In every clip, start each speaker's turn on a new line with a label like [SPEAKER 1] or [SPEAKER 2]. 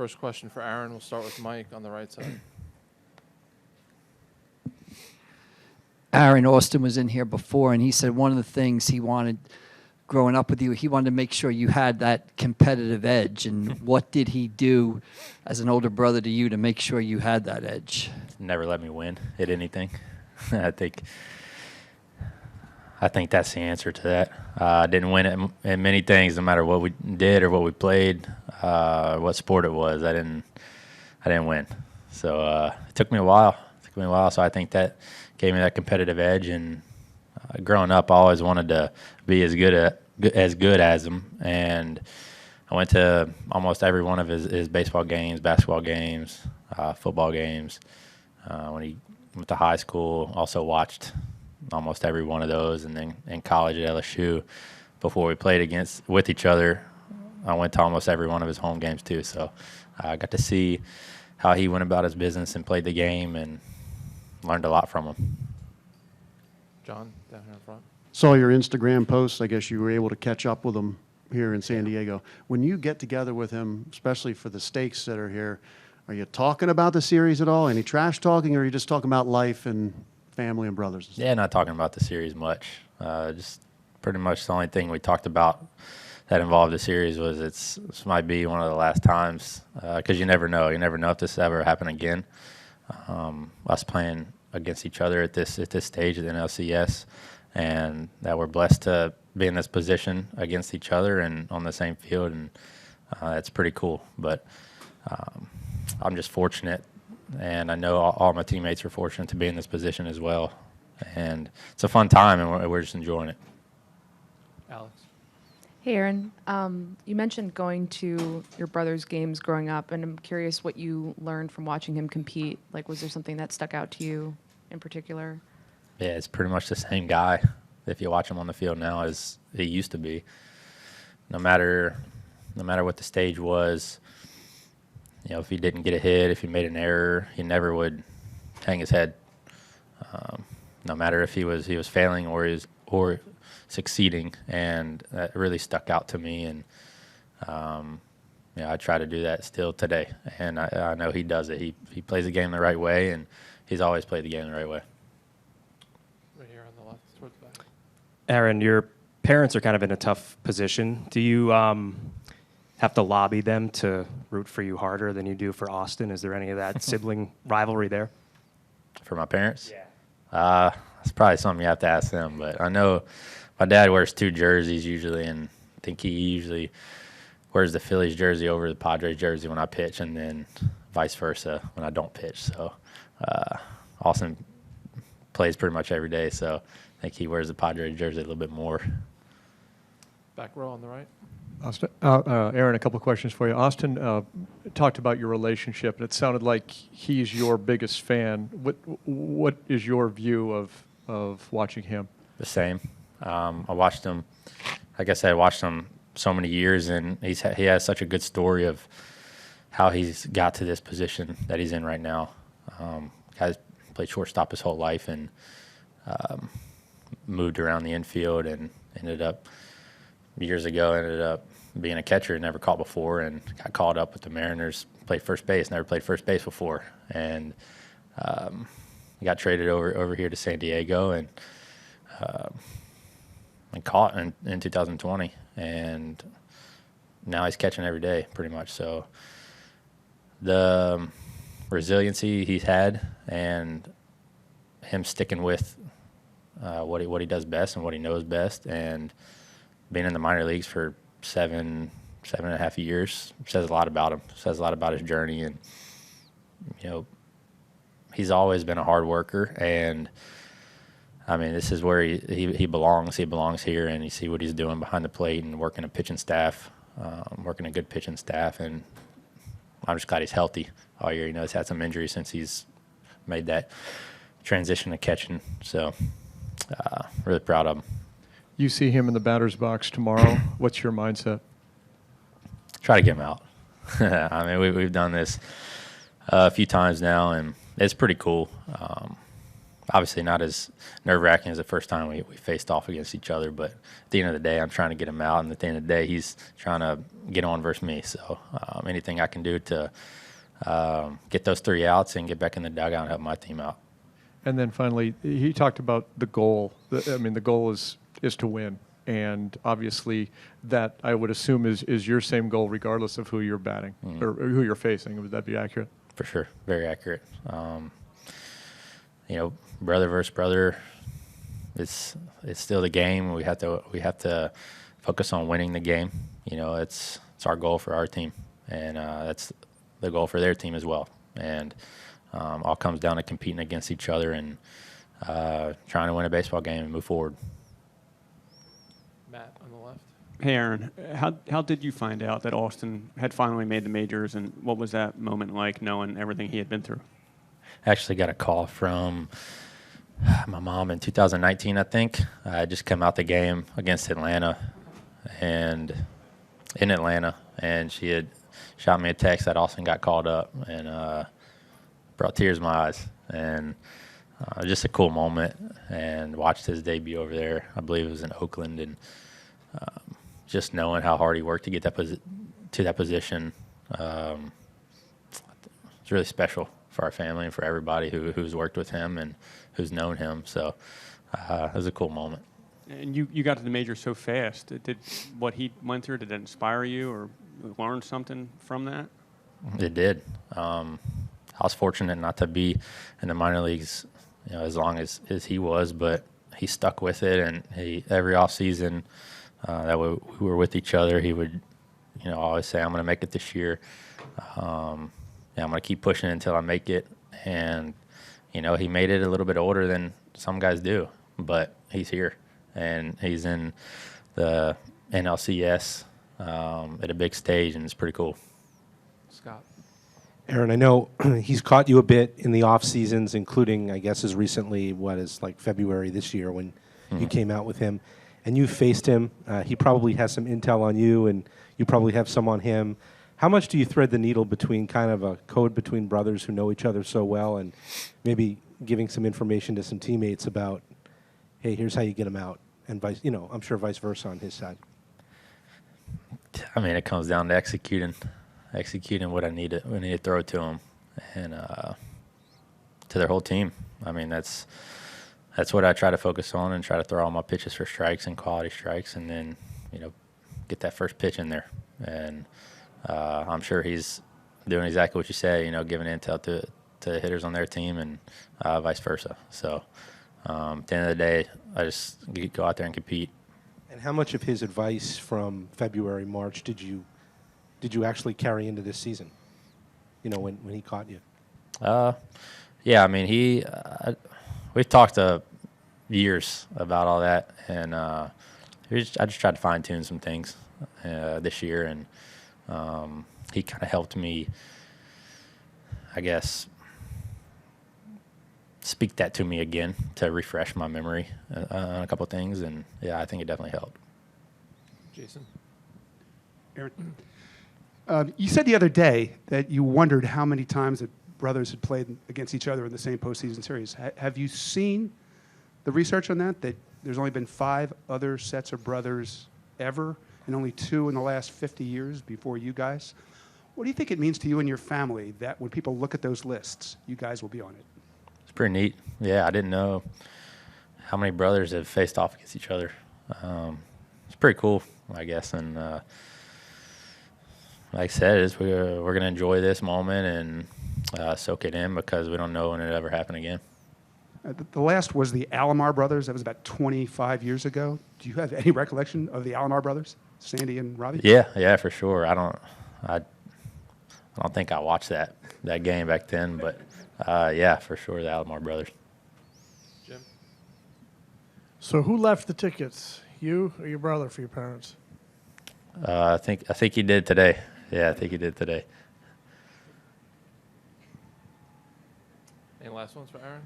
[SPEAKER 1] first question for Aaron. We'll start with Mike on the right side.
[SPEAKER 2] Aaron, Austin was in here before, and he said one of the things he wanted growing up with you, he wanted to make sure you had that competitive edge. And what did he do as an older brother to you to make sure you had that edge?
[SPEAKER 3] Never let me win at anything. I think that's the answer to that. I didn't win at many things, no matter what we did or what we played, what sport it was. I didn't win. So it took me a while. So I think that gave me that competitive edge. And growing up, I always wanted to be as good as him. And I went to almost every one of his baseball games, basketball games, football games. When he went to high school, also watched almost every one of those. And then in college at LSU, before we played with each other, I went to almost every one of his home games too. So I got to see how he went about his business and played the game, and learned a lot from him.
[SPEAKER 1] John, down here in front.
[SPEAKER 4] Saw your Instagram posts. I guess you were able to catch up with him here in San Diego. When you get together with him, especially for the stakes that are here, are you talking about the series at all? Any trash talking, or are you just talking about life and family and brothers and stuff?
[SPEAKER 3] Yeah, not talking about the series much. Just pretty much the only thing we talked about that involved the series was this might be one of the last times, because you never know. You never know if this ever happen again. Us playing against each other at this stage of the NLCS, and that we're blessed to be in this position against each other and on the same field, and it's pretty cool. But I'm just fortunate, and I know all my teammates are fortunate to be in this position as well. And it's a fun time, and we're just enjoying it.
[SPEAKER 1] Alex.
[SPEAKER 5] Hey, Aaron. You mentioned going to your brother's games growing up, and I'm curious what you learned from watching him compete. Like, was there something that stuck out to you in particular?
[SPEAKER 3] Yeah, it's pretty much the same guy, if you watch him on the field now, as he used to be. No matter what the stage was, if he didn't get a hit, if he made an error, he never would hang his head. No matter if he was failing or succeeding, and that really stuck out to me. And I try to do that still today, and I know he does it. He plays the game the right way, and he's always played the game the right way.
[SPEAKER 1] Right here on the left, towards the back.
[SPEAKER 6] Aaron, your parents are kind of in a tough position. Do you have to lobby them to root for you harder than you do for Austin? Is there any of that sibling rivalry there?
[SPEAKER 3] For my parents?
[SPEAKER 6] Yeah.
[SPEAKER 3] That's probably something you have to ask them, but I know my dad wears 2 jerseys usually, and I think he usually wears the Phillies jersey over the Padres jersey when I pitch, and then vice versa when I don't pitch. So Austin plays pretty much every day, so I think he wears the Padres jersey a little bit more.
[SPEAKER 1] Back row on the right.
[SPEAKER 7] Austin, Aaron, a couple of questions for you. Austin talked about your relationship, and it sounded like he's your biggest fan. What is your view of watching him?
[SPEAKER 3] The same. I watched him. Like I said, I watched him so many years, and he has such a good story of how he's got to this position that he's in right now. Guy's played shortstop his whole life, and moved around the infield, and ended up being a catcher, never caught before, and got called up with the Mariners, played first base, never played first base before, and got traded over here to San Diego, and caught in 2020, and now he's catching every day pretty much. So the resiliency he's had, and him sticking with what he does best and what he knows best, and being in the minor leagues for 7.5 years says a lot about him. Says a lot about his journey, and he's always been a hard worker, and I mean, this is where he belongs. He belongs here, and you see what he's doing behind the plate and working a pitching staff, working a good pitching staff, and I'm just glad he's healthy all year. He's had some injuries since he's made that transition to catching, so really proud of him.
[SPEAKER 7] You see him in the batter's box tomorrow. What's your mindset?
[SPEAKER 3] Try to get him out. I mean, we've done this a few times now, and it's pretty cool. obviously not as nerve-wracking as the first time we faced off against each other, but at the end of the day, I'm trying to get him out, and at the end of the day, he's trying to get on versus me. So anything I can do to get those 3 outs and get back in the dugout and help my team out.
[SPEAKER 7] And then finally, he talked about the goal. The goal is to win. And obviously, that I would assume is your same goal, regardless of who you're batting or who you're facing. Would that be accurate?
[SPEAKER 3] For sure, very accurate. Brother versus brother, it's still the game. We have to focus on winning the game. It's our goal for our team, and that's the goal for their team as well. And all comes down to competing against each other and trying to win a baseball game and move forward.
[SPEAKER 1] Matt on the left.
[SPEAKER 8] Hey, Aaron, how did you find out that Austin had finally made the majors, and what was that moment like, knowing everything he had been through?
[SPEAKER 3] I actually got a call from my mom in 2019, I think. I had just come out the game against Atlanta, and in Atlanta, and she had shot me a text that Austin got called up, and brought tears to my eyes. And just a cool moment, and watched his debut over there. I believe it was in Oakland, and just knowing how hard he worked to get to that position, it's really special for our family and for everybody who's worked with him and who's known him. So it was a cool moment.
[SPEAKER 8] And you got to the majors so fast. Did what he went through, did that inspire you or learn something from that?
[SPEAKER 3] It did. I was fortunate not to be in the minor leagues, as long as he was, but he stuck with it, and every offseason that we were with each other, he would, always say, "I'm going to make it this year. I'm going to keep pushing until I make it." And he made it a little bit older than some guys do, but he's here, and he's in the NLCS at a big stage, and it's pretty cool.
[SPEAKER 1] Scott.
[SPEAKER 9] Aaron, I know he's caught you a bit in the off seasons, including, I guess, as recently like February this year when you came out with him, and you faced him. He probably has some intel on you, and you probably have some on him. How much do you thread the needle between kind of a code between brothers who know each other so well, and maybe giving some information to some teammates about, hey, here's how you get him out, and I'm sure vice versa on his side?
[SPEAKER 3] I mean, it comes down to executing what I need to throw to them, and to their whole team. I mean, that's what I try to focus on, and try to throw all my pitches for strikes and quality strikes, and then get that first pitch in there. And I'm sure he's doing exactly what you say, giving intel to hitters on their team, and vice versa. So at the end of the day, I just go out there and compete.
[SPEAKER 9] And how much of his advice from February, March did you actually carry into this season? When he caught you.
[SPEAKER 3] Yeah, I mean, we've talked years about all that, and I just tried to fine tune some things this year, and he kind of helped me, I guess, speak that to me again to refresh my memory on a couple of things, and yeah, I think it definitely helped.
[SPEAKER 1] Jason.
[SPEAKER 10] Aaron, you said the other day that you wondered how many times that brothers had played against each other in the same postseason series. Have you seen the research on that there's only been 5 other sets of brothers ever, and only 2 in the last 50 years before you guys? What do you think it means to you and your family that when people look at those lists, you guys will be on it?
[SPEAKER 3] It's pretty neat. Yeah, I didn't know how many brothers have faced off against each other. It's pretty cool, I guess, and like I said, we're going to enjoy this moment and soak it in, because we don't know when it'll ever happen again.
[SPEAKER 10] The last was the Alomar brothers. That was about 25 years ago. Do you have any recollection of the Alomar brothers, Sandy and Robbie?
[SPEAKER 3] Yeah, for sure. I don't think I watched that game back then, but yeah, for sure, the Alomar brothers.
[SPEAKER 1] Jim.
[SPEAKER 11] So who left the tickets, you or your brother, for your parents?
[SPEAKER 3] I think he did today. Yeah, I think he did today.
[SPEAKER 1] Any last ones for Aaron?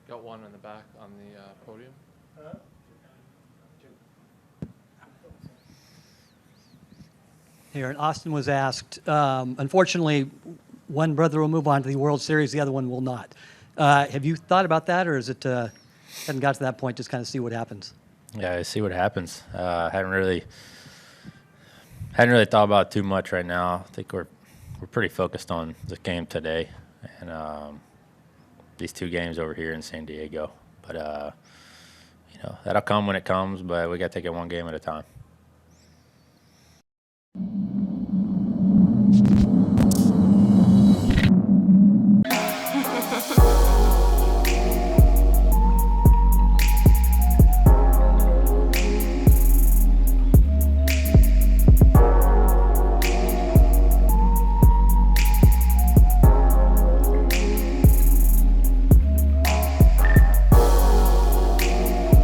[SPEAKER 1] Got one in the back on the podium.
[SPEAKER 12] Aaron, Austin was asked, unfortunately, one brother will move on to the World Series, the other one will not. Have you thought about that, or is it hadn't got to that point? Just kind of see what happens.
[SPEAKER 3] Yeah, I see what happens. Hadn't really thought about it too much right now. I think we're pretty focused on the game today and these 2 games over here in San Diego. But that'll come when it comes. But we got to take it one game at a time.